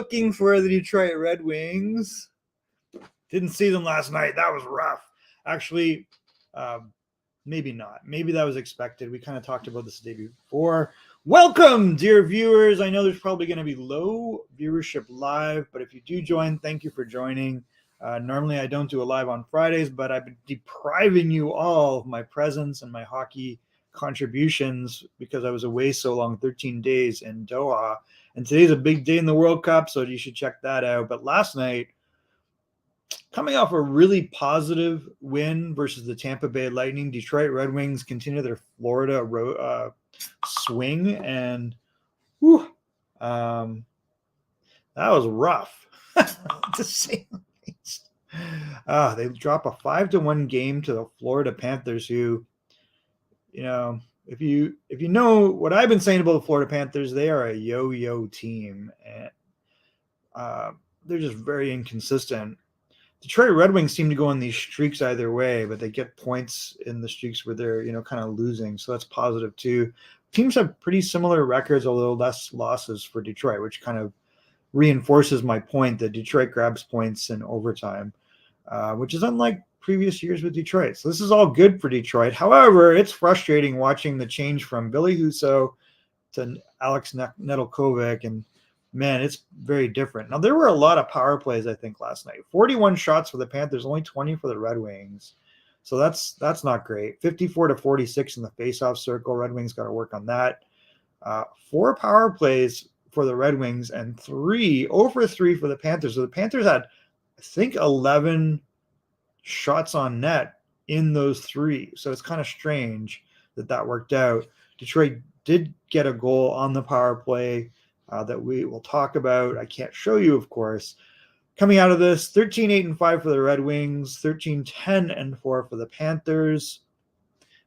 looking for the Detroit Red Wings. Didn't see them last night. That was rough. Actually, maybe not. Maybe that was expected. We kind of talked about this the day before. Welcome, dear viewers. I know there's probably going to be low viewership live, but if you do join, thank you for joining. Normally, I don't do a live on Fridays, but I've been depriving you all of my presence and my hockey contributions because I was away so long, 13 days in Doha. And today's a big day in the World Cup, so you should check that out. But last night, coming off a really positive win versus the Tampa Bay Lightning, Detroit Red Wings continue their Florida swing, and that was rough to say the least. They drop a 5-1 game to the Florida Panthers, who, if you know what I've been saying about the Florida Panthers, they are a yo-yo team, and they're just very inconsistent. Detroit Red Wings seem to go on these streaks either way, but they get points in the streaks where they're, kind of losing. So that's positive too. Teams have pretty similar records, although less losses for Detroit, which kind of reinforces my point that Detroit grabs points in overtime, which is unlike previous years with Detroit. So this is all good for Detroit. However, it's frustrating watching the change from Billy Husso to Alex Nedeljkovic, and man, it's very different. Now, there were a lot of power plays, I think, last night. 41 shots for the Panthers, only 20 for the Red Wings. So that's not great. 54-46 in the faceoff circle. Red Wings got to work on that. 4 power plays for the Red Wings and 3 over 3 for the Panthers. So the Panthers had, I think, 11 shots on net in those 3. So it's kind of strange that worked out. Detroit did get a goal on the power play that we will talk about. I can't show you, of course. Coming out of this, 13-8-5 for the Red Wings, 13-10-4 for the Panthers.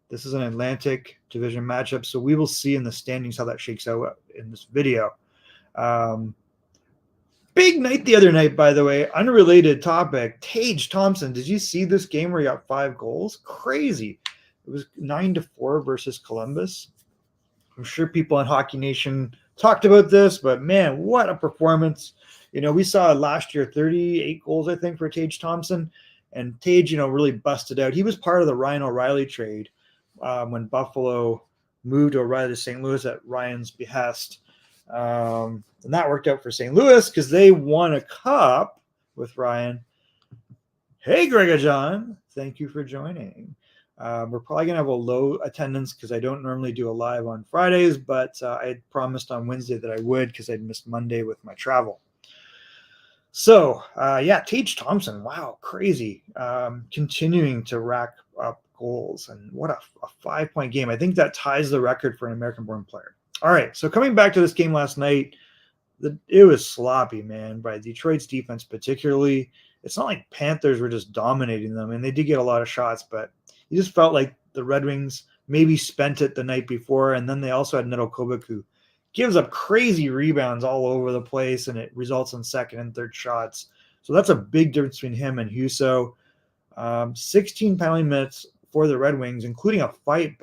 This is an Atlantic Division matchup, so we will see in the standings how that shakes out in this video. Big night the other night, by the way. Unrelated topic. Tage Thompson, did you see this game where he got 5 goals? Crazy. It was 9-4 versus Columbus. I'm sure people in Hockey Nation talked about this, but man, what a performance. We saw last year 38 goals, I think, for Tage Thompson, and Tage, really busted out. He was part of the Ryan O'Reilly trade when Buffalo moved O'Reilly to St. Louis at Ryan's behest. And that worked out for St. Louis because they won a cup with Ryan. Hey, Greg John, thank you for joining. We're probably going to have a low attendance because I don't normally do a live on Fridays, but I had promised on Wednesday that I would because I'd missed Monday with my travel. So, Tage Thompson, wow, crazy. Continuing to rack up goals, and what a 5-point game. I think that ties the record for an American-born player. All right, so coming back to this game last night, it was sloppy, man, by Detroit's defense particularly. It's not like Panthers were just dominating them, and they did get a lot of shots, but you just felt like the Red Wings maybe spent it the night before, and then they also had Nedeljkovic, who gives up crazy rebounds all over the place, and it results in second and third shots. So that's a big difference between him and Husso. 16 penalty minutes for the Red Wings, including a fight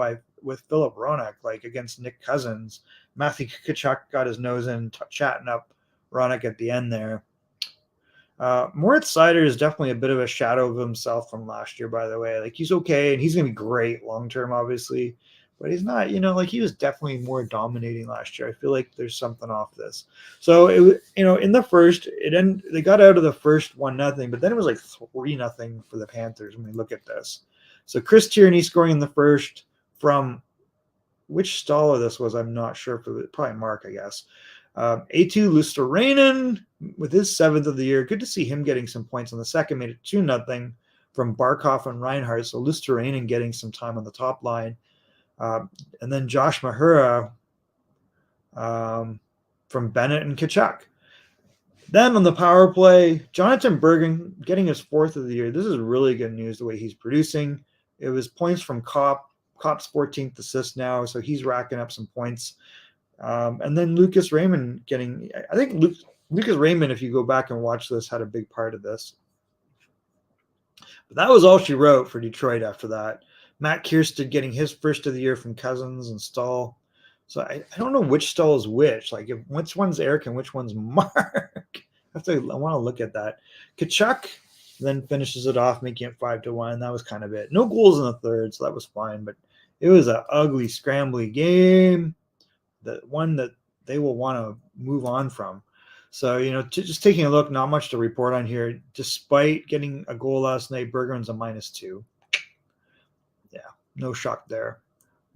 with Philip Hronek, like against Nick Cousins. Matthew Tkachuk got his nose in, chatting up Hronek at the end there. Moritz Seider is definitely a bit of a shadow of himself from last year, by the way. Like, he's okay, and he's going to be great long-term, obviously. But he's not, he was definitely more dominating last year. I feel like there's something off this. So, it was, in the first, they got out of the first 1-0, but then it was like 3-0 for the Panthers when we look at this. So, Chris Tierney scoring in the first from which Staller this was, I'm not sure. Probably Mark, I guess. A2 Luosterainen with his 7th of the year. Good to see him getting some points on the second. Made it 2-0 from Barkov and Reinhart. So Luosterainen getting some time on the top line. And then Josh Mahura from Bennett and Tkachuk. Then on the power play, Jonatan Berggren getting his 4th of the year. This is really good news the way he's producing. It was points from Kopp's 14th assist now, so he's racking up some points. And then Lucas Raymond I think Lucas Raymond, if you go back and watch this, had a big part of this. But that was all she wrote for Detroit after that. Matt Kiersted getting his 1st of the year from Cousins and Stahl. So I don't know which Stahl is which. Like, which one's Eric and which one's Mark. I want to look at that. Kachuk then finishes it off, making it 5-1. That was kind of it. No goals in the third, so that was fine. But it was an ugly, scrambly game. The one that they will want to move on from. So, just taking a look, not much to report on here. Despite getting a goal last night, Berggren's a -2. Yeah, no shock there.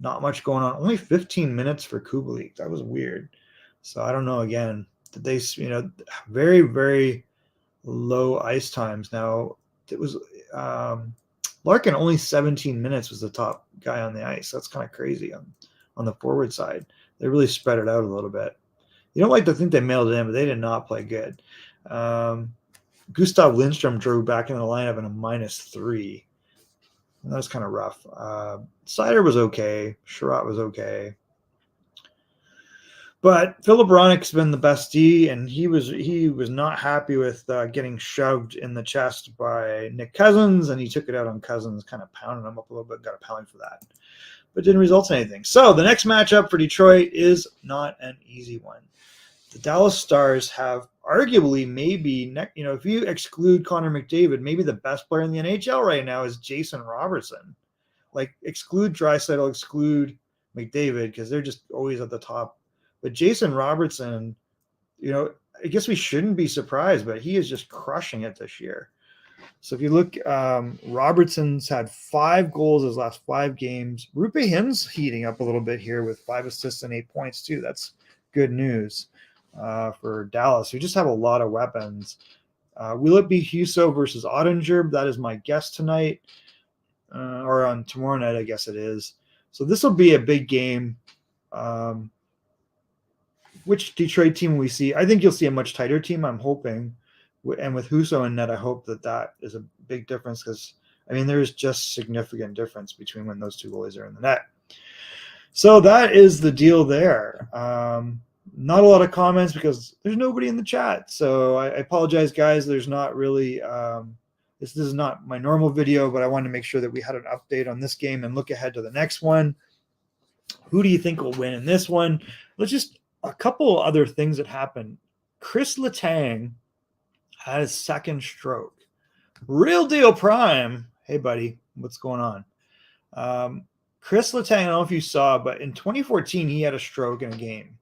Not much going on. Only 15 minutes for Kubalik. That was weird. So I don't know. Again, did they, very, very low ice times. Now, it was Larkin, only 17 minutes was the top guy on the ice. That's kind of crazy on the forward side. They really spread it out a little bit. You don't like to think they mailed it in, but they did not play good. Gustav Lindstrom drew back into the lineup in a -3. That was kind of rough. Sider was okay. Sherratt was okay. But Philip Hronek's been the best D, and he was not happy with getting shoved in the chest by Nick Cousins, and he took it out on Cousins, kind of pounding him up a little bit, got a pound for that. But didn't result in anything. So the next matchup for Detroit is not an easy one. The Dallas Stars have arguably maybe, if you exclude Connor McDavid, maybe the best player in the NHL right now is Jason Robertson. Like, exclude Draisaitl, exclude McDavid, because they're just always at the top. But Jason Robertson, I guess we shouldn't be surprised, but he is just crushing it this year. So if you look, Robertson's had 5 goals his last 5 games. Rupe Hintz heating up a little bit here with 5 assists and 8 points too. That's good news for Dallas. We just have a lot of weapons. Will it be Husso versus Ottinger? That is my guess tonight, or on tomorrow night, I guess it is. So this will be a big game. Which Detroit team will we see? I think you'll see a much tighter team, I'm hoping. And with Husso and net, I hope that is a big difference because, there's just significant difference between when those two goalies are in the net. So that is the deal there. Not a lot of comments because there's nobody in the chat. So I apologize, guys. There's not really this is not my normal video, but I wanted to make sure that we had an update on this game and look ahead to the next one. Who do you think will win in this one? Let's just a couple other things that happened. Chris Letang had his second stroke. Real Deal Prime. Hey, buddy, what's going on? Chris Letang, I don't know if you saw, but in 2014, he had a stroke in a game.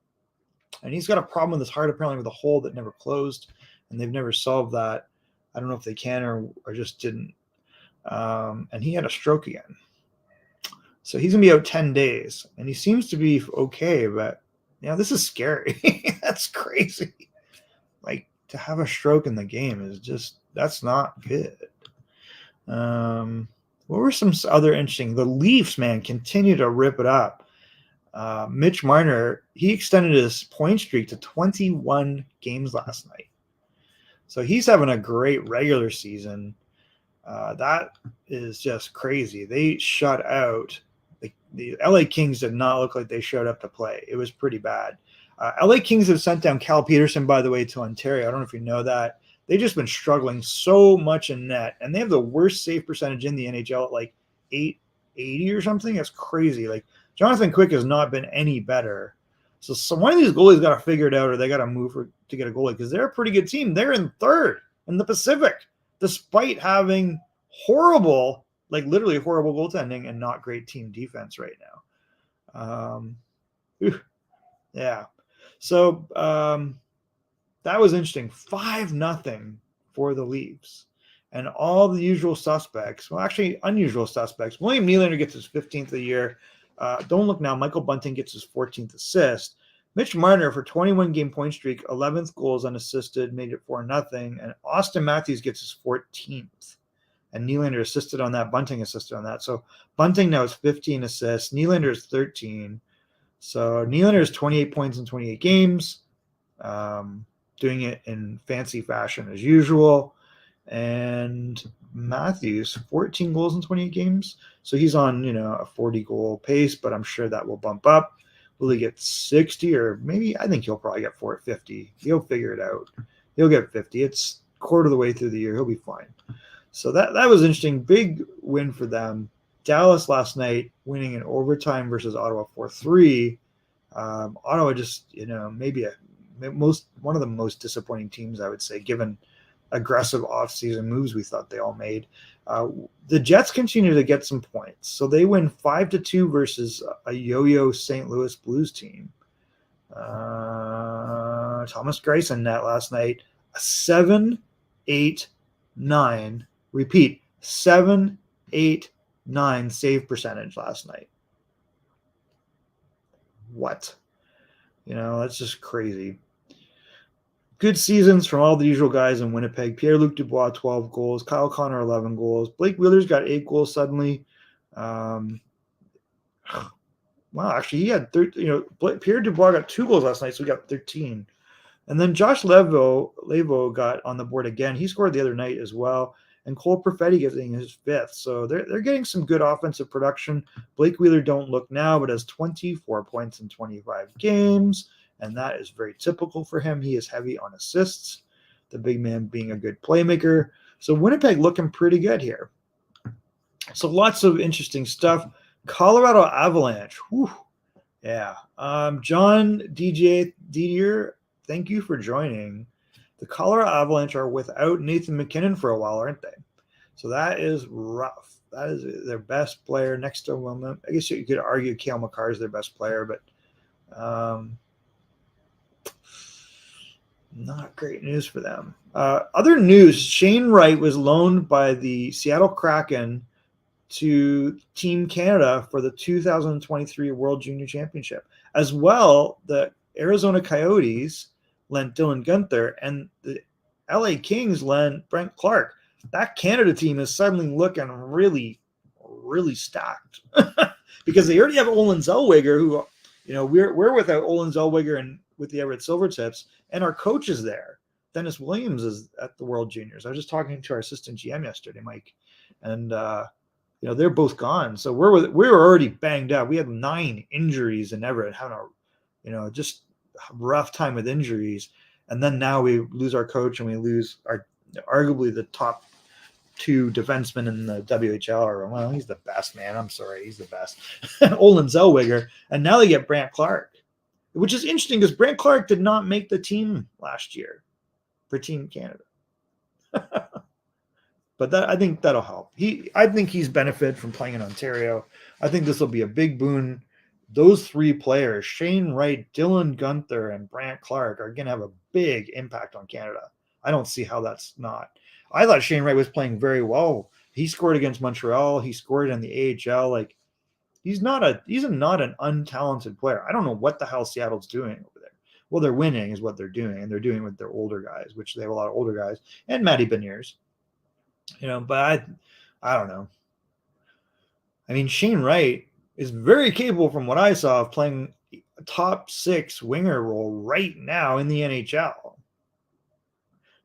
And he's got a problem with his heart, apparently, with a hole that never closed, and they've never solved that. I don't know if they can or just didn't. And he had a stroke again. So he's going to be out 10 days, and he seems to be okay, but, this is scary. That's crazy. Like, to have a stroke in the game is just, that's not good. What were some other interesting? The Leafs, man, continue to rip it up. Mitch Marner, he extended his point streak to 21 games last night. So he's having a great regular season. That is just crazy. They shut out. The LA Kings did not look like they showed up to play. It was pretty bad. LA Kings have sent down Cal Peterson, by the way, to Ontario. I don't know if you know that. They've just been struggling so much in net, and they have the worst save percentage in the NHL at like 880 or something. That's crazy. Like, Jonathan Quick has not been any better. So one of these goalies got to figure it out, or they got to move to get a goalie because they're a pretty good team. They're in third in the Pacific, despite having literally horrible goaltending and not great team defense right now. Yeah. So that was interesting. 5-0 for the Leafs. And all the usual suspects, well, actually unusual suspects. William Nylander gets his 15th of the year. Don't look now. Michael Bunting gets his 14th assist. Mitch Marner for 21-game point streak, 11th goals unassisted, made it 4-0. And Austin Matthews gets his 14th. And Nylander assisted on that. Bunting assisted on that. So Bunting now has 15 assists. Nylander is 13. So Nylander is 28 points in 28 games. Doing it in fancy fashion as usual. And Matthews, 14 goals in 28 games. So he's on, a 40-goal pace, but I'm sure that will bump up. Will he get 60 or maybe? I think he'll probably get 50. He'll figure it out. He'll get 50. It's quarter of the way through the year. He'll be fine. So that was interesting. Big win for them. Dallas last night winning in overtime versus Ottawa 4-3. Ottawa just, maybe one of the most disappointing teams, I would say, given aggressive offseason moves we thought they all made. The Jets continue to get some points. So they win 5-2 versus a yo-yo St. Louis Blues team. Thomas Grayson net last night, a 7-8-9. Repeat, 7-8-9 save percentage last night. What? That's just crazy. Good seasons from all the usual guys in Winnipeg. Pierre-Luc Dubois, 12 goals. Kyle Connor, 11 goals. Blake Wheeler's got 8 goals suddenly. Wow, actually, he had 13. Pierre Dubois got 2 goals last night, so he got 13. And then Josh Levo got on the board again. He scored the other night as well. And Cole Perfetti getting his 5th. So they're getting some good offensive production. Blake Wheeler don't look now, but has 24 points in 25 games. And that is very typical for him. He is heavy on assists, the big man being a good playmaker. So Winnipeg looking pretty good here. So lots of interesting stuff. Colorado Avalanche. Whew. Yeah. John Didier, thank you for joining. The Colorado Avalanche are without Nathan MacKinnon for a while, aren't they? So that is rough. That is their best player next to them. I guess you could argue Cale Makar is their best player, but not great news for them. Other news, Shane Wright was loaned by the Seattle Kraken to Team Canada for the 2023 World Junior Championship. As well, the Arizona Coyotes lent Dylan Guenther, and the LA Kings lent Brent Clark. That Canada team is suddenly looking really, really stacked because they already have Olin Zellweger, who, we're without Olin Zellweger and with the Everett Silvertips, and our coach is there. Dennis Williams is at the World Juniors. I was just talking to our assistant GM yesterday, Mike, and they're both gone. So we're already banged up. We had 9 injuries in Everett, having just a rough time with injuries. And then now we lose our coach and we lose our arguably the top 2 defensemen in the WHL. Well, he's the best, man. I'm sorry, he's the best. Olin Zellweger, and now they get Brant Clark, which is interesting because Brant Clark did not make the team last year for Team Canada. But I think that'll help. I think he's benefited from playing in Ontario. I think this will be a big boon. Those 3 players, Shane Wright, Dylan Guenther, and Brant Clark, are going to have a big impact on Canada. I don't see how that's not. I thought Shane Wright was playing very well. He scored against Montreal. He scored in the AHL. Like, he's not an untalented player. I don't know what the hell Seattle's doing over there. Well, they're winning is what they're doing, and they're doing it with their older guys, which they have a lot of older guys, and Matty Beniers. But I don't know. I mean, Shane Wright is very capable from what I saw of playing a top 6 winger role right now in the NHL.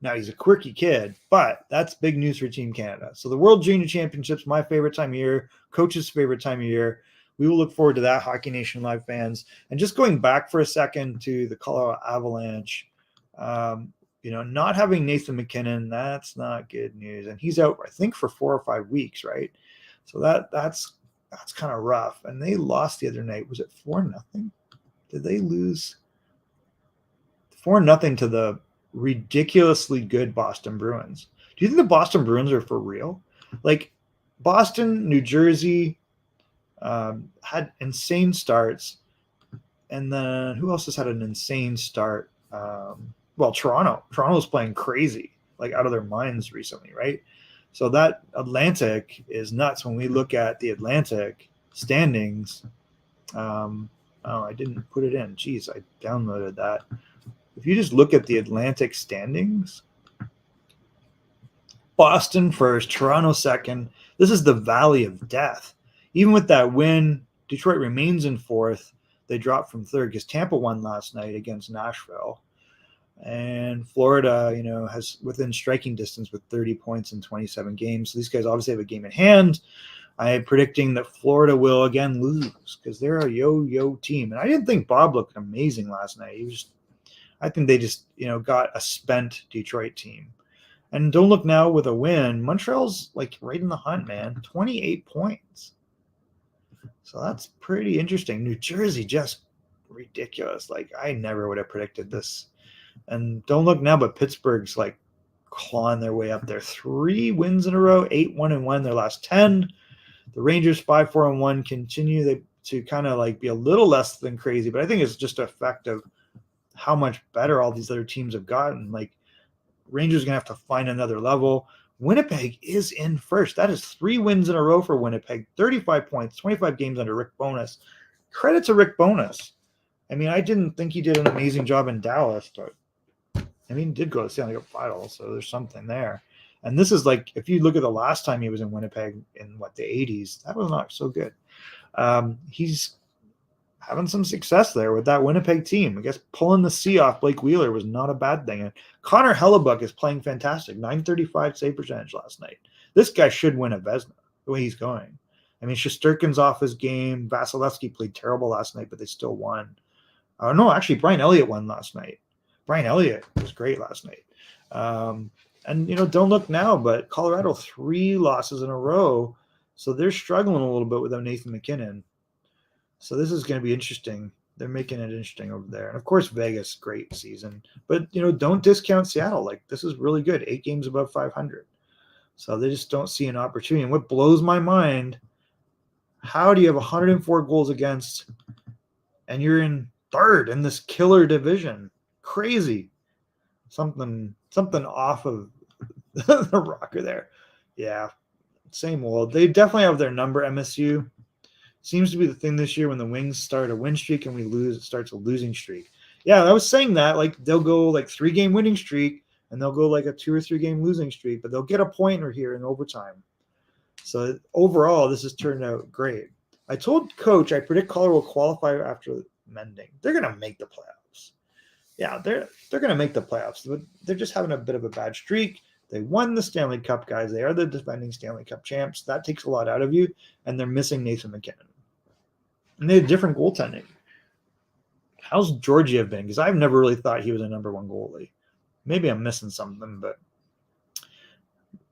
Now, he's a quirky kid, but that's big news for Team Canada. So the World Junior Championships, my favorite time of year, coach's favorite time of year. We will look forward to that, Hockey Nation Live fans. And just going back for a second to the Colorado Avalanche, not having Nathan MacKinnon, that's not good news. And he's out, I think, for 4 or 5 weeks, right? So that's kind of rough. And they lost the other night. Was it 4-0? Did they lose 4-0 to the ridiculously good Boston Bruins? Do you think the Boston Bruins are for real? Like, Boston, New Jersey had insane starts. And then who else has had an insane start? Toronto. Toronto's playing crazy, like out of their minds recently, right? So that Atlantic is nuts. When we look at the Atlantic standings, I didn't put it in. Jeez, I downloaded that. If you just look at the Atlantic standings, Boston first, Toronto second. This is the valley of death. Even with that win, Detroit remains in 4th. They dropped from 3rd because Tampa won last night against Nashville. And Florida, has within striking distance with 30 points in 27 games. So these guys obviously have a game in hand. I am predicting that Florida will again lose because they're a yo-yo team. And I didn't think Bob looked amazing last night. I think they just, got a spent Detroit team. And don't look now with a win. Montreal's like right in the hunt, man. 28 points. So that's pretty interesting. New Jersey just ridiculous. Like, I never would have predicted this. And don't look now, but Pittsburgh's like clawing their way up there. 3 wins in a row, 8-1-1 their last 10. The Rangers 5-4-1 continue to kind of like be a little less than crazy, but I think it's just an effect of how much better all these other teams have gotten. Like Rangers are gonna have to find another level. Winnipeg is in first. That is 3 wins in a row for Winnipeg. 35 points, 25 games under Rick Bowness. Credit to Rick Bowness. I mean, I didn't think he did an amazing job in Dallas, but I mean, he did go to Stanley Cup final, so there's something there. And this is like, if you look at the last time he was in Winnipeg in the 80s, that was not so good. He's having some success there with that Winnipeg team. I guess pulling the C off Blake Wheeler was not a bad thing. And Connor Hellebuck is playing fantastic. .935 save percentage last night. This guy should win a Vezina the way he's going. I mean, Shesterkin's off his game. Vasilevsky played terrible last night, but they still won. No, actually, Brian Elliott won last night. Brian Elliott was great last night. And, don't look now, but Colorado 3 losses in a row. So they're struggling a little bit without Nathan McKinnon. So this is going to be interesting. They're making it interesting over there. And, of course, Vegas, great season. But, don't discount Seattle. Like, this is really good. 8 games above 500. So they just don't see an opportunity. And what blows my mind, how do you have 104 goals against and you're in third in this killer division? Crazy. Something off of the rocker there. Yeah, same old. They definitely have their number, MSU. Seems to be the thing this year when the Wings start a win streak and we lose, it starts a losing streak. Yeah, I was saying that. Like, they'll go like 3-game winning streak and they'll go like a 2 or 3 game losing streak, but they'll get a point or here in overtime. So overall, this has turned out great. I told Coach I predict Colorado will qualify after mending. They're going to make the playoffs. Yeah, they're going to make the playoffs, but they're just having a bit of a bad streak. They won the Stanley Cup, guys. They are the defending Stanley Cup champs. That takes a lot out of you, and they're missing Nathan McKinnon. And they have different goaltending. How's Georgiev been? Because I've never really thought he was a number 1 goalie. Maybe I'm missing something, but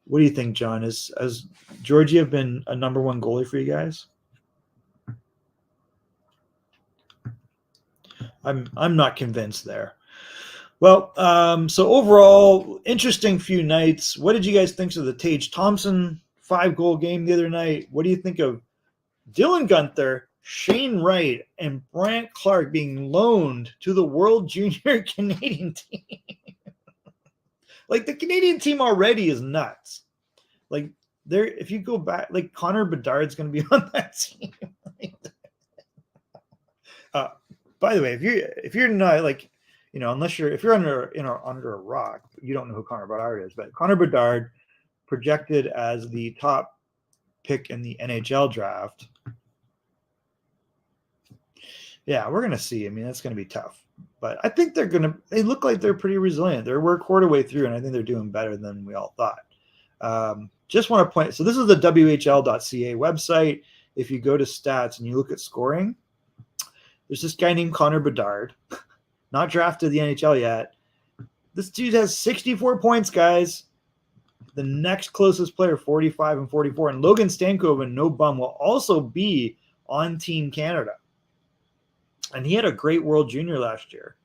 what do you think, John? Has Georgiev been a number 1 goalie for you guys? I'm not convinced there. Well, so overall, interesting few nights. What did you guys think of the Tage Thompson 5-goal game the other night? What do you think of Dylan Guenther, Shane Wright, and Brandt Clark being loaned to the World Junior Canadian team? Like, the Canadian team already is nuts. Like, if you go back, like Connor Bedard's going to be on that team. By the way, if you're not like, unless if you're under a rock, you don't know who Connor Bedard is. But Connor Bedard projected as the top pick in the NHL draft. Yeah, we're gonna see. I mean, that's gonna be tough, but I think they look like they're pretty resilient. We're a quarter way through, and I think they're doing better than we all thought. Just want to point. So this is the WHL.ca website. If you go to stats and you look at scoring, there's this guy named Connor Bedard, not drafted the NHL yet. This dude has 64 points, guys. The next closest player, 45 and 44. And Logan Stankoven, no bum, will also be on Team Canada. And he had a great World Junior last year.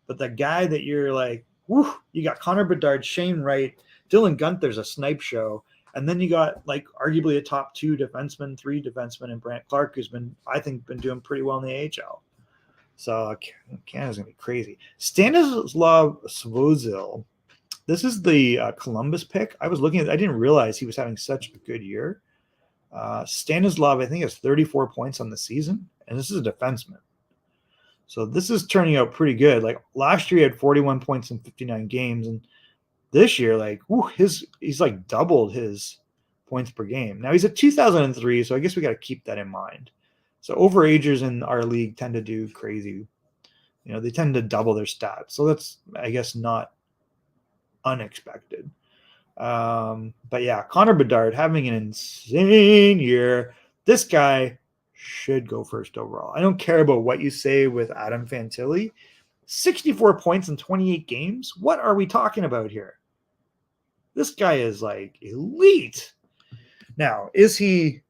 But the guy that you're like, whew, you got Connor Bedard, Shane Wright, Dylan Guenther's a snipe show. And then you got like arguably a top 2 defenseman, 3 defensemen, and Brandt Clark, who's been doing pretty well in the AHL. So Canada's going to be crazy. Stanislav Svozil. This is the Columbus pick. I was looking at I didn't realize he was having such a good year. Stanislav, I think, has 34 points on the season, and this is a defenseman. So this is turning out pretty good. Like last year, he had 41 points in 59 games, and this year, like, he's like doubled his points per game. Now he's at 2003, so I guess we got to keep that in mind. So overagers in our league tend to do crazy. They tend to double their stats. So that's, I guess, not unexpected. But yeah, Connor Bedard having an insane year. This guy should go first overall. I don't care about what you say with Adam Fantilli. 64 points in 28 games. What are we talking about here? This guy is like elite. Now, is he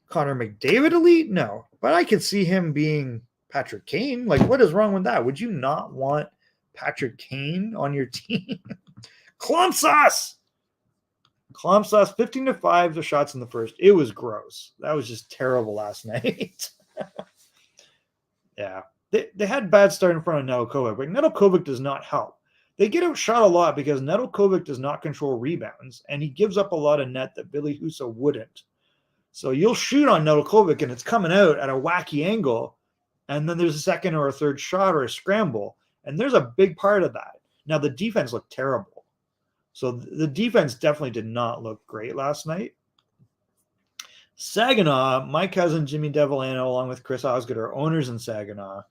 Connor McDavid elite? No, but I could see him being Patrick Kane. Like, what is wrong with that? Would you not want Patrick Kane on your team. Clump sauce. 15-5 the shots in the first. It was gross. That was just terrible last night. Yeah. They had bad start in front of Nedeljkovic, but Nedeljkovic does not help. They get outshot a lot because Nedeljkovic does not control rebounds, and he gives up a lot of net that Billy Huso wouldn't. So you'll shoot on Nedeljkovic, and it's coming out at a wacky angle, and then there's a second or a third shot or a scramble, and there's a big part of that. Now, the defense looked terrible. So the defense definitely did not look great last night. Saginaw, my cousin Jimmy Devillano, along with Chris Osgood, are owners in Saginaw.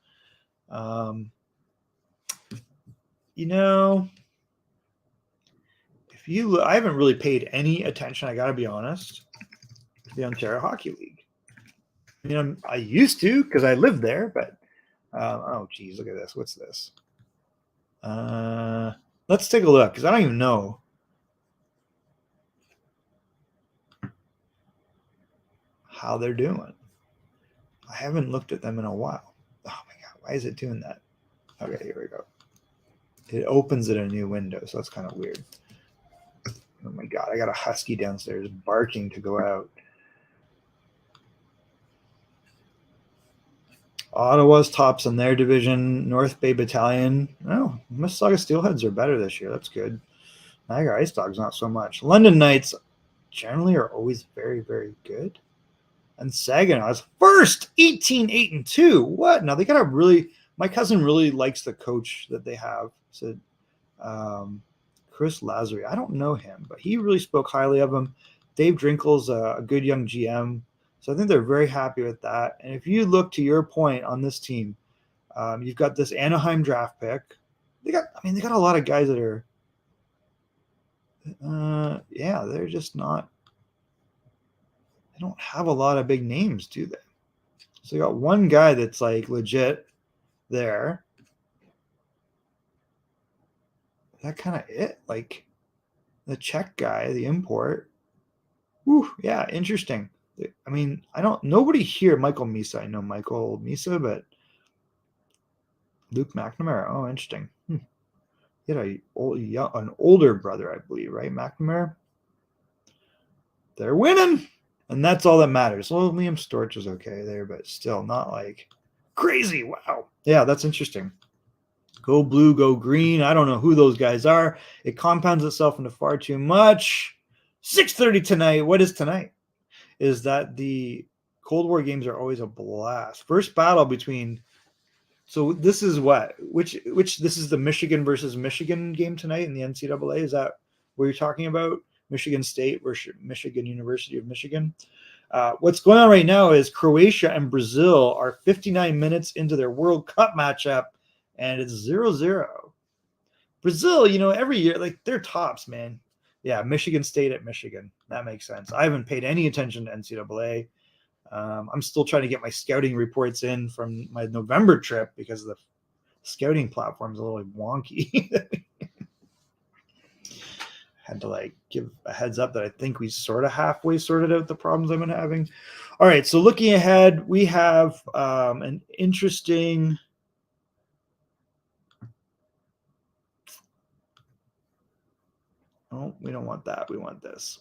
If you look, I haven't really paid any attention, I got to be honest, to the Ontario Hockey League. I used to because I lived there, but oh, geez, look at this. What's this? Let's take a look because I don't even know. How they're doing. I haven't looked at them in a while. Oh my God, why is it doing that? Okay, here we go. It opens in a new window, so that's kind of weird. Oh my God, I got a husky downstairs barking to go out. Ottawa's tops in their division. North Bay Battalion. Oh, Mississauga Steelheads are better this year. That's good. Niagara Ice Dogs, not so much. London Knights generally are always very, very good. And Saginaw's first 18-8-2. What? Now they got a really. My cousin really likes the coach that they have. Said Chris Lazary. I don't know him, but he really spoke highly of him. Dave Drinkle's a good young GM, so I think they're very happy with that. And if you look to your point on this team, you've got this Anaheim draft pick. They got a lot of guys that are. They're just not. They don't have a lot of big names, do they? So you got one guy that's like legit there. That kind of it. Like the Czech guy, the import. Whew, yeah, interesting. I mean, nobody here, Michael Misa. I know Michael Misa, but Luke McNamara. Oh, interesting. He had an older brother, I believe, right? McNamara. They're winning. And that's all that matters. Well, Liam Storch is okay there, but still not like crazy. Wow. Yeah, that's interesting. Go blue, go green. I don't know who those guys are. It compounds itself into far too much. 6:30 tonight. What is tonight? Is that the Cold War games are always a blast. First battle between. So this is what? Which this is the Michigan versus Michigan game tonight in the NCAA. Is that what you're talking about? Michigan State versus Michigan University of Michigan. What's going on right now is Croatia and Brazil are 59 minutes into their World Cup matchup, and it's 0-0. Brazil, every year, like they're tops, man. Yeah, Michigan State at Michigan. That makes sense. I haven't paid any attention to NCAA. I'm still trying to get my scouting reports in from my November trip because the scouting platform is a little wonky. Had to give a heads up that I think we sort of halfway sorted out the problems I've been having. All right, so looking ahead, we have an interesting. Oh, we don't want that. We want this.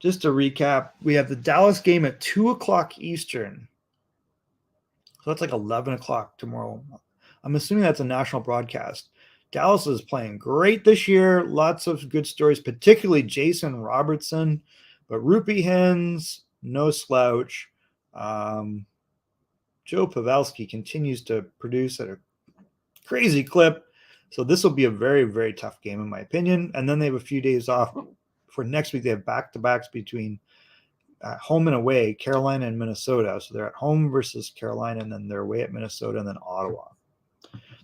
Just to recap, we have the Dallas game at 2:00 Eastern. So that's like 11 o'clock tomorrow. I'm assuming that's a national broadcast. Dallas is playing great this year. Lots of good stories, particularly Jason Robertson. But Rupee Hens, no slouch. Joe Pavelski continues to produce at a crazy clip. So this will be a very, very tough game, in my opinion. And then they have a few days off for next week. They have back-to-backs between home and away, Carolina and Minnesota. So they're at home versus Carolina, and then they're away at Minnesota and then Ottawa.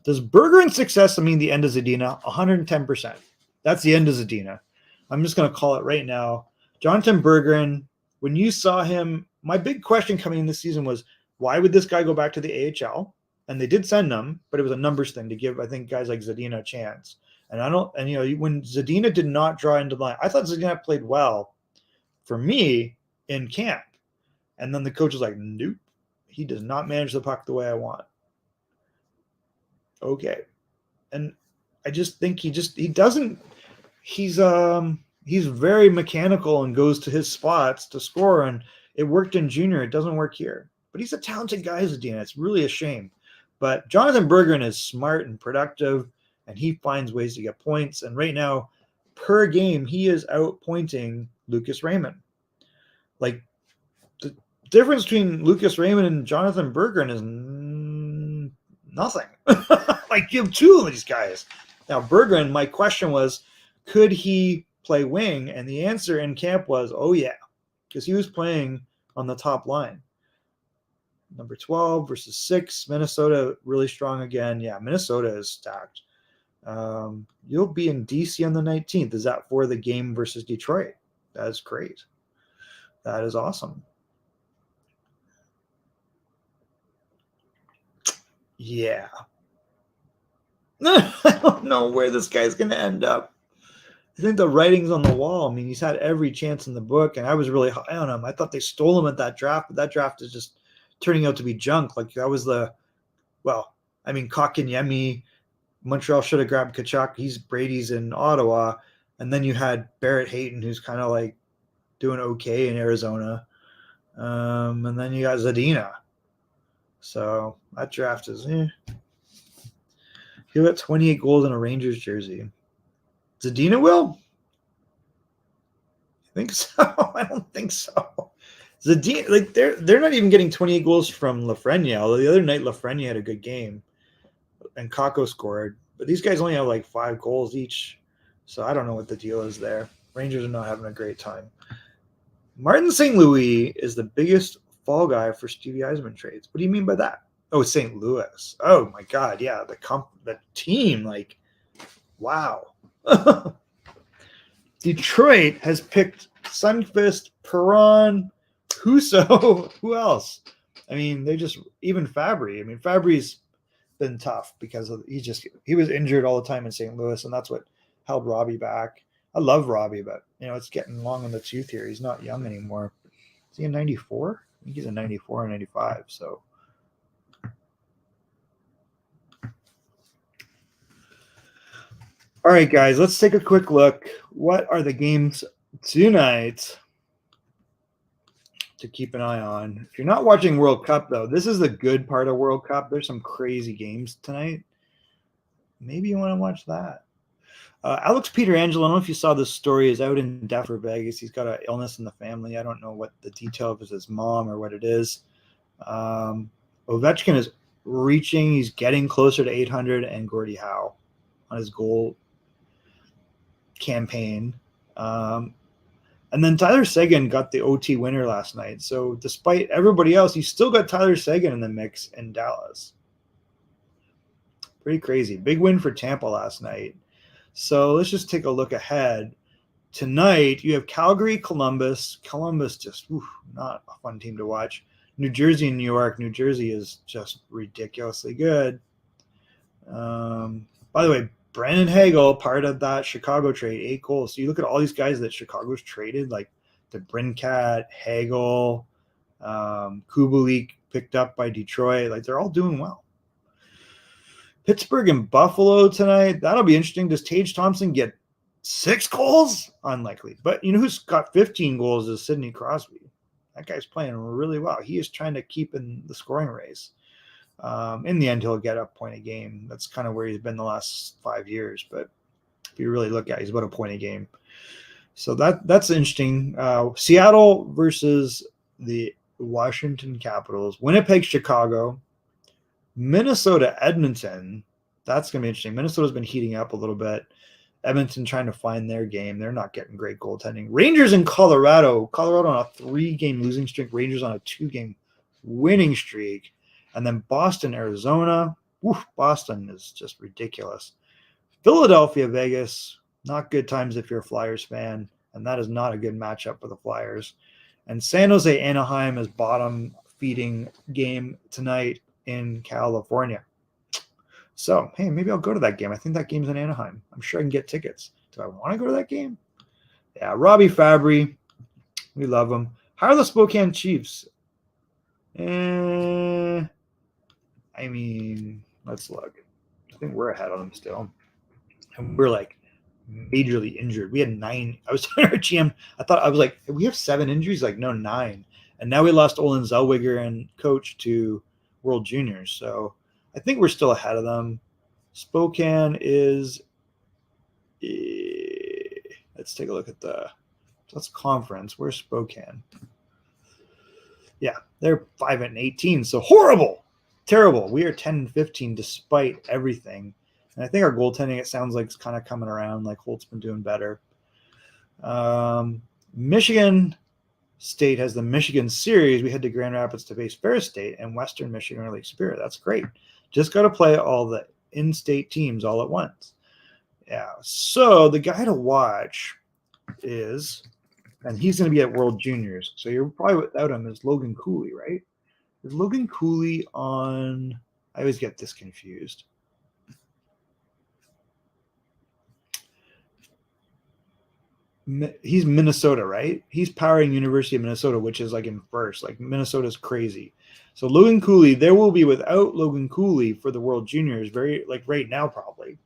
Does Berggren success mean the end of Zadina? 110%. That's the end of Zadina. I'm just going to call it right now. Jonatan Berggren, when you saw him, my big question coming in this season was, why would this guy go back to the AHL? And they did send him, but it was a numbers thing to give, I think, guys like Zadina a chance. And when Zadina did not draw into the line, I thought Zadina played well for me in camp. And then the coach was like, nope, he does not manage the puck the way I want. Okay. And I just think he doesn't. He's very mechanical and goes to his spots to score, and it worked in junior. It doesn't work here. But he's a talented guy, Zadina. It's really a shame. But Jonatan Berggren is smart and productive, and he finds ways to get points. And right now, per game, he is outpointing Lucas Raymond. Like, the difference between Lucas Raymond and Jonatan Berggren is nothing. Like, you have two of these guys. Now, Berggren, my question was, could he play wing? And the answer in camp was, oh, yeah, because he was playing on the top line. Number 12 versus 6. Minnesota really strong again. Yeah, Minnesota is stacked. You'll be in DC on the 19th. Is that for the game versus Detroit? That is great. That is awesome. Yeah. I don't know where this guy's going to end up. I think the writing's on the wall. I mean, he's had every chance in the book, and I was really high on him. I thought they stole him at that draft, but that draft is just turning out to be junk. Like, that was Kotkaniemi. Montreal should have grabbed Kachuk. Brady's in Ottawa. And then you had Barrett Hayton, who's kind of like doing okay in Arizona. And then you got Zadina. So that draft is, He'll get 28 goals in a Rangers jersey. Zadina will? I think so. I don't think so. Zadina, like, they're not even getting 28 goals from Lafreniere, although the other night Lafreniere had a good game and Kakko scored. But these guys only have like 5 goals each. So I don't know what the deal is there. Rangers are not having a great time. Martin St. Louis is the biggest fall guy for Stevie Yzerman trades. What do you mean by that? Oh, St. Louis. Oh my God. Yeah. The team, like, wow. Detroit has picked Sundqvist, Perron, Husso. Who else? I mean, even Fabry. I mean, Fabry's been tough because he was injured all the time in St. Louis, and that's what held Robbie back. I love Robbie, but it's getting long in the tooth here. He's not young anymore. Is he a 94? I think he's a 94 or 95. So all right, guys, let's take a quick look. What are the games tonight to keep an eye on? If you're not watching World Cup, though, this is the good part of World Cup. There's some crazy games tonight. Maybe you want to watch that. Alex Pietrangelo, I don't know if you saw this story, is out in death for Vegas. He's got an illness in the family. I don't know what the detail of his mom or what it is. Ovechkin is reaching. He's getting closer to 800, and Gordie Howe on his goal campaign. And then Tyler Seguin got the OT winner last night. So despite everybody else, you still got Tyler Seguin in the mix in Dallas. Pretty crazy. Big win for Tampa last night. So let's just take a look ahead. Tonight, you have Calgary, Columbus. Columbus just not a fun team to watch. New Jersey and New York. New Jersey is just ridiculously good. By the way, Brandon Hagel, part of that Chicago trade, 8 goals. So you look at all these guys that Chicago's traded, like the Brincat, Hagel, Kubalik picked up by Detroit. Like, they're all doing well. Pittsburgh and Buffalo tonight. That'll be interesting. Does Tage Thompson get 6 goals? Unlikely. But you know who's got 15 goals is Sidney Crosby. That guy's playing really well. He is trying to keep in the scoring race. In the end, he'll get a point a game. That's kind of where he's been the last 5 years. But if you really look at it, he's about a point a game. So that's interesting. Seattle versus the Washington Capitals. Winnipeg, Chicago. Minnesota, Edmonton. That's going to be interesting. Minnesota's been heating up a little bit. Edmonton trying to find their game. They're not getting great goaltending. Rangers in Colorado. Colorado on a 3-game losing streak. Rangers on a 2-game winning streak. And then Boston, Arizona. Boston is just ridiculous. Philadelphia, Vegas. Not good times if you're a Flyers fan. And that is not a good matchup for the Flyers. And San Jose, Anaheim is bottom feeding game tonight in California. So, hey, maybe I'll go to that game. I think that game's in Anaheim. I'm sure I can get tickets. Do I want to go to that game? Yeah, Robbie Fabry. We love him. How are the Spokane Chiefs? I mean, let's look. I think we're ahead of them still. And we're like majorly injured. We had 9. I was telling our GM, I was like, we have 7 injuries? Like, no, 9. And now we lost Olin Zellweger and coach to World Juniors. So I think we're still ahead of them. Spokane is, let's take a look at that's conference. Where's Spokane? Yeah, they're 5-18. So horrible, terrible. We are 10-15 despite everything. And I think our goaltending, it sounds like, it's kind of coming around. Like Holt's been doing better. Michigan State has the Michigan series. We head to Grand Rapids to face Ferris State and Western Michigan or Lake Superior. That's great. Just got to play all the in-state teams all at once. Yeah. So the guy to watch is, and he's going to be at World Juniors. So you're probably without him, is Logan Cooley, right? Is Logan Cooley on? I always get this confused. He's Minnesota, right? He's powering University of Minnesota, which is like in first. Like Minnesota's crazy. So Logan Cooley, there will be without Logan Cooley for the World Juniors, very like right now probably.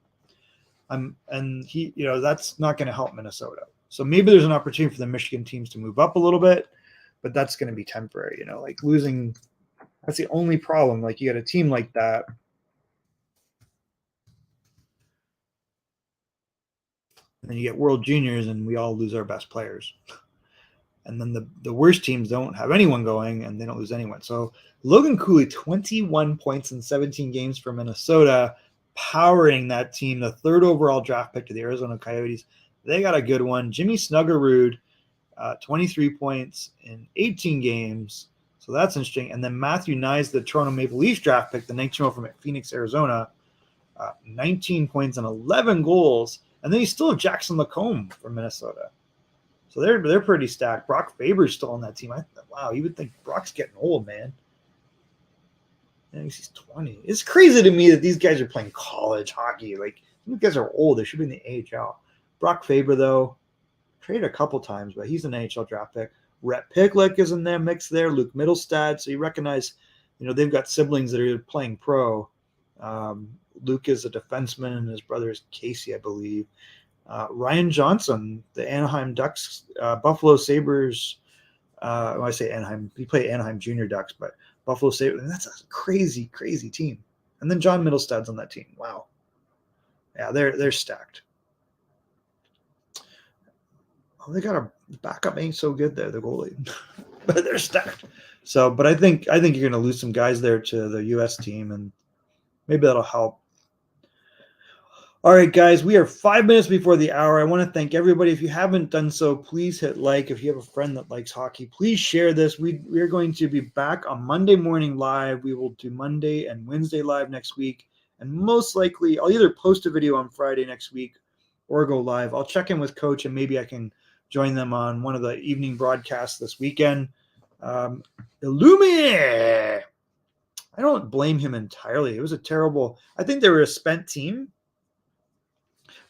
And he, that's not going to help Minnesota. So maybe there's an opportunity for the Michigan teams to move up a little bit, but that's going to be temporary. Like losing. That's the only problem. Like you got a team like that. And then you get World Juniors and we all lose our best players. And then the worst teams don't have anyone going and they don't lose anyone. So Logan Cooley, 21 points in 17 games for Minnesota, powering that team, the 3rd overall draft pick to the Arizona Coyotes. They got a good one. Jimmy Snuggerud, 23 points in 18 games. So that's interesting. And then Matthew Nyes, the Toronto Maple Leafs draft pick, the 19-year-old from Phoenix, Arizona, 19 points and 11 goals. And then you still have Jackson Lacombe from Minnesota. So they're pretty stacked. Brock Faber's still on that team. Wow, you would think Brock's getting old, man. Yeah, he's 20. It's crazy to me that these guys are playing college hockey. Like, these guys are old. They should be in the AHL. Brock Faber, though, traded a couple times, but he's an NHL draft pick. Rhett Picklick is in their mix there. Luke Mittelstadt. So you recognize, they've got siblings that are playing pro. Luke is a defenseman, and his brother is Casey, I believe. Ryan Johnson, the Anaheim Ducks, Buffalo Sabres. When I say Anaheim, he played Anaheim Junior Ducks, but Buffalo Sabres. That's a crazy, crazy team. And then John Mittelstadt's on that team. Wow. Yeah, they're stacked. Oh, they got a backup ain't so good there, the goalie, but they're stacked. So, but I think you're going to lose some guys there to the U.S. team, and maybe that'll help. All right, guys, we are 5 minutes before the hour. I want to thank everybody. If you haven't done so, please hit like. If you have a friend that likes hockey, please share this. We are going to be back on Monday morning live. We will do Monday and Wednesday live next week. And most likely, I'll either post a video on Friday next week or go live. I'll check in with Coach, and maybe I can join them on one of the evening broadcasts this weekend. Illumi! I don't blame him entirely. It was a terrible – I think they were a spent team.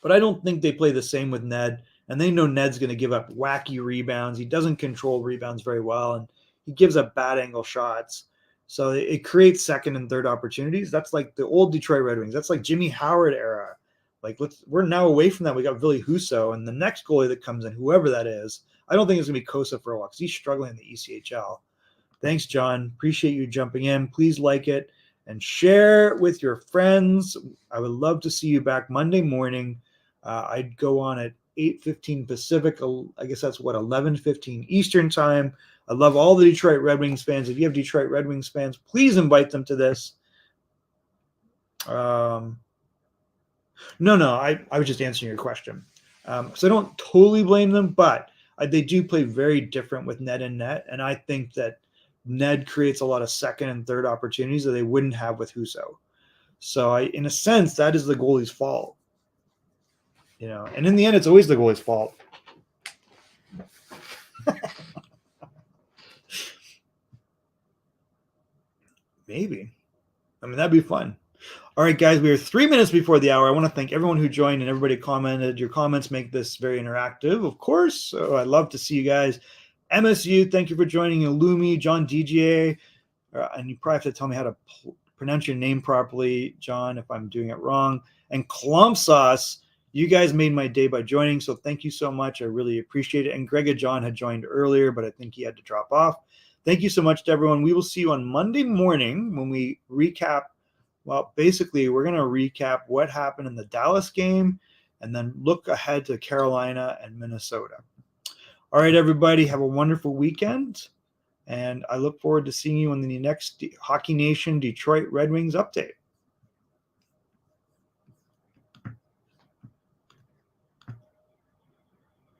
But I don't think they play the same with Ned, and they know Ned's going to give up wacky rebounds. He doesn't control rebounds very well, and he gives up bad angle shots. So it creates second and third opportunities. That's like the old Detroit Red Wings. That's like Jimmy Howard era. Like we're now away from that. We got Ville Husso, and the next goalie that comes in, whoever that is, I don't think it's going to be Kosa for a while because he's struggling in the ECHL. Thanks, John. Appreciate you jumping in. Please like it and share with your friends. I would love to see you back Monday morning. I'd go on at 8:15 Pacific. I guess that's 11:15 Eastern time. I love all the Detroit Red Wings fans. If you have Detroit Red Wings fans, please invite them to this. No, I was just answering your question. So I don't totally blame them, but they do play very different with Ned and Net, and I think that Ned creates a lot of second and third opportunities that they wouldn't have with Husso. So in a sense, that is the goalie's fault. And in the end, it's always the goalie's fault. Maybe. I mean, that'd be fun. All right, guys, we are 3 minutes before the hour. I want to thank everyone who joined and everybody commented. Your comments make this very interactive, of course. So I'd love to see you guys. MSU, thank you for joining. Illumi, John DJ. And you probably have to tell me how to pronounce your name properly, John, if I'm doing it wrong. And Clump Sauce, you guys made my day by joining, so thank you so much. I really appreciate it. And Greg and John had joined earlier, but I think he had to drop off. Thank you so much to everyone. We will see you on Monday morning when we recap. Well, basically, we're going to recap what happened in the Dallas game and then look ahead to Carolina and Minnesota. All right, everybody, have a wonderful weekend. And I look forward to seeing you in the next Hockey Nation Detroit Red Wings update.